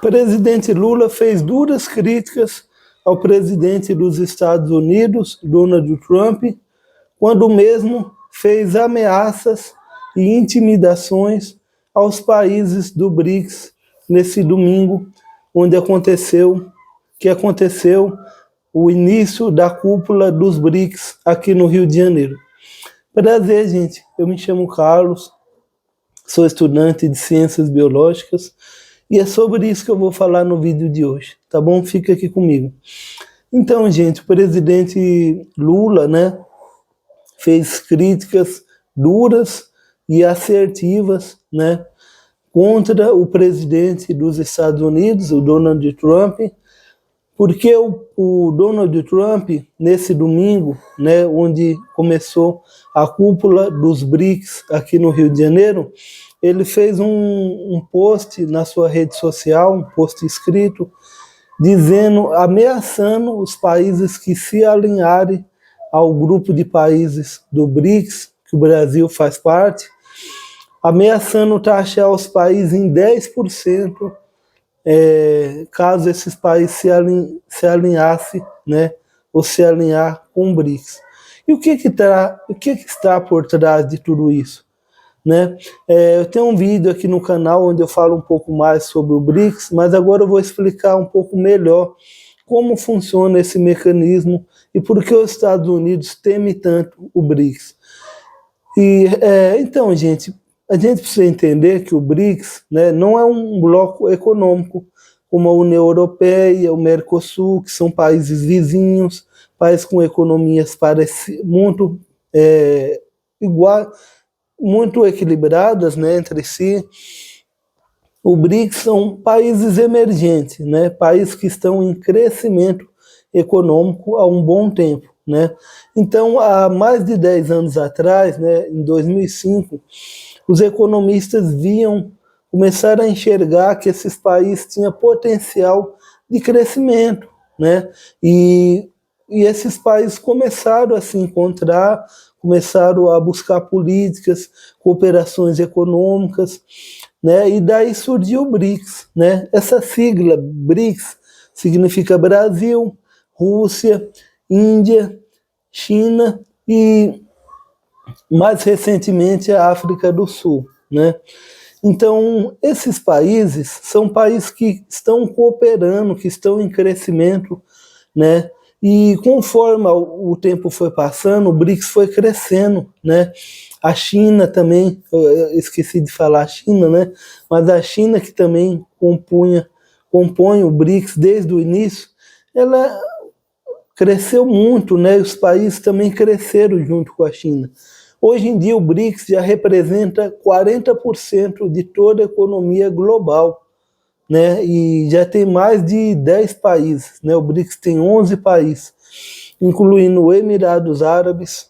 presidente Lula fez duras críticas ao presidente dos Estados Unidos, Donald Trump, quando mesmo fez ameaças e intimidações aos países do BRICS nesse domingo, onde aconteceu o início da cúpula dos BRICS aqui no Rio de Janeiro. Prazer, gente. Eu me chamo Carlos, sou estudante de Ciências Biológicas e é sobre isso que eu vou falar no vídeo de hoje, tá bom? Fica aqui comigo. Então, gente, o presidente Lula, né, fez críticas duras e assertivas, né, contra o presidente dos Estados Unidos, o Donald Trump, porque o Donald Trump, nesse domingo, né, onde começou a cúpula dos BRICS aqui no Rio de Janeiro, ele fez um post na sua rede social, um post escrito, ameaçando os países que se alinharem ao grupo de países do BRICS, que o Brasil faz parte, ameaçando taxar os países em 10%, caso esses países se alinhassem, né, ou se alinhar com o BRICS. E o que está por trás de tudo isso? Né? Eu tenho um vídeo aqui no canal onde eu falo um pouco mais sobre o BRICS, mas agora eu vou explicar um pouco melhor como funciona esse mecanismo e por que os Estados Unidos temem tanto o BRICS. Então, gente, a gente precisa entender que o BRICS, né, não é um bloco econômico como a União Europeia, o Mercosul, que são países vizinhos, países com economias muito muito equilibradas, né, entre si. O BRICS são países emergentes, né, países que estão em crescimento econômico há um bom tempo, né. Então, há mais de 10 anos atrás, né, em 2005, os economistas começaram a enxergar que esses países tinham potencial de crescimento, né, e esses países começaram a se encontrar, começaram a buscar políticas, cooperações econômicas, né, e daí surgiu o BRICS, né. Essa sigla BRICS significa Brasil, Rússia, Índia, China e, mais recentemente, a África do Sul, né. Então, esses países são países que estão cooperando, que estão em crescimento, né, e conforme o tempo foi passando, o BRICS foi crescendo, né. A China também, eu esqueci de falar a China, né, mas a China, que também compõe o BRICS desde o início, ela cresceu muito, né, e os países também cresceram junto com a China. Hoje em dia o BRICS já representa 40% de toda a economia global, né, e já tem mais de 10 países, né, o BRICS tem 11 países, incluindo Emirados Árabes,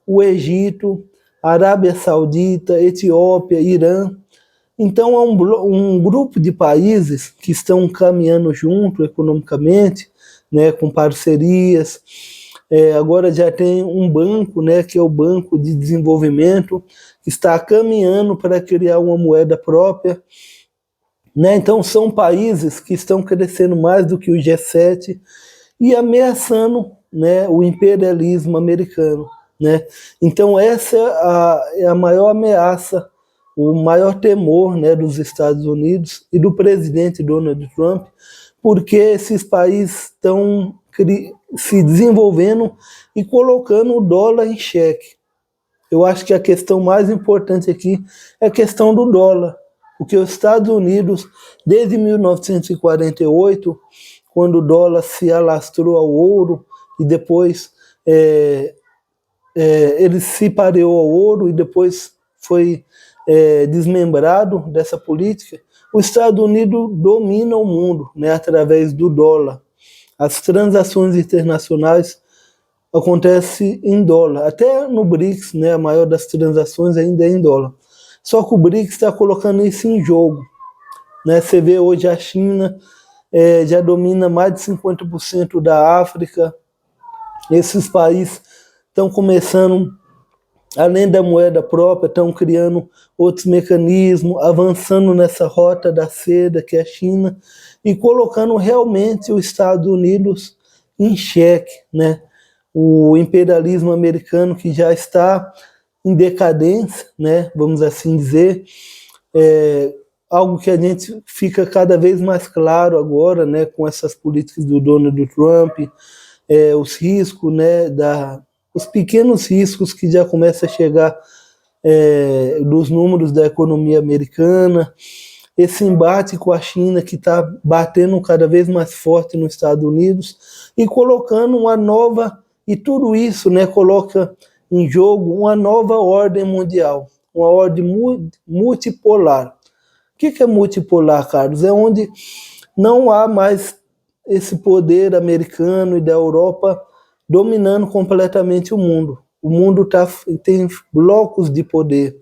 o Egito, Arábia Saudita, Etiópia, Irã. Então é um grupo de países que estão caminhando junto economicamente, né, com parcerias. Agora já tem um banco, né, que é o Banco de Desenvolvimento, que está caminhando para criar uma moeda própria, né? Então são países que estão crescendo mais do que o G7 e ameaçando, né, o imperialismo americano, né? Então essa é a maior ameaça, o maior temor, né, dos Estados Unidos e do presidente Donald Trump, porque esses países estão se desenvolvendo e colocando o dólar em xeque. Eu acho que a questão mais importante aqui é a questão do dólar, porque os Estados Unidos, desde 1948, quando o dólar se alastrou ao ouro e depois ele se pareou ao ouro e depois foi desmembrado dessa política, os Estados Unidos domina o mundo, né, através do dólar. As transações internacionais acontecem em dólar. Até no BRICS, né, a maior das transações ainda é em dólar. Só que o BRICS está colocando isso em jogo, né? Você vê hoje a China já domina mais de 50% da África. Esses países estão começando além da moeda própria, estão criando outros mecanismos, avançando nessa rota da seda, que é a China, e colocando realmente os Estados Unidos em xeque, né? O imperialismo americano, que já está em decadência, né? Vamos assim dizer, algo que a gente fica cada vez mais claro agora, né? Com essas políticas do Donald Trump, os riscos, né? Os pequenos riscos que já começam a chegar dos números da economia americana, esse embate com a China que está batendo cada vez mais forte nos Estados Unidos e colocando uma nova, e tudo isso, né, coloca em jogo uma nova ordem mundial, uma ordem multipolar. O que é multipolar, Carlos? É onde não há mais esse poder americano e da Europa dominando completamente o mundo. O mundo tem blocos de poder,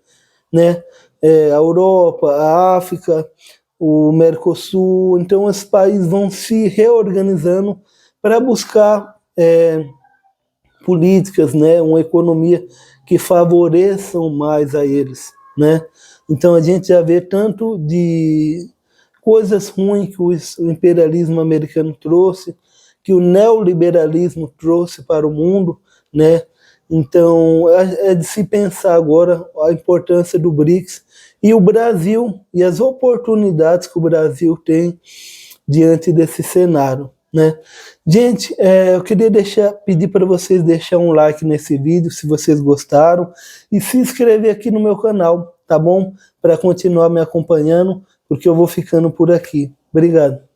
né? A Europa, a África, o Mercosul. Então, esses países vão se reorganizando para buscar políticas, né? Uma economia que favoreçam mais a eles, né? Então, a gente já vê tanto de coisas ruins que o imperialismo americano trouxe, que o neoliberalismo trouxe para o mundo, né? Então, é de se pensar agora a importância do BRICS e o Brasil e as oportunidades que o Brasil tem diante desse cenário, né? Gente, eu queria pedir para vocês deixar um like nesse vídeo, se vocês gostaram, e se inscrever aqui no meu canal, tá bom? Para continuar me acompanhando, porque eu vou ficando por aqui. Obrigado.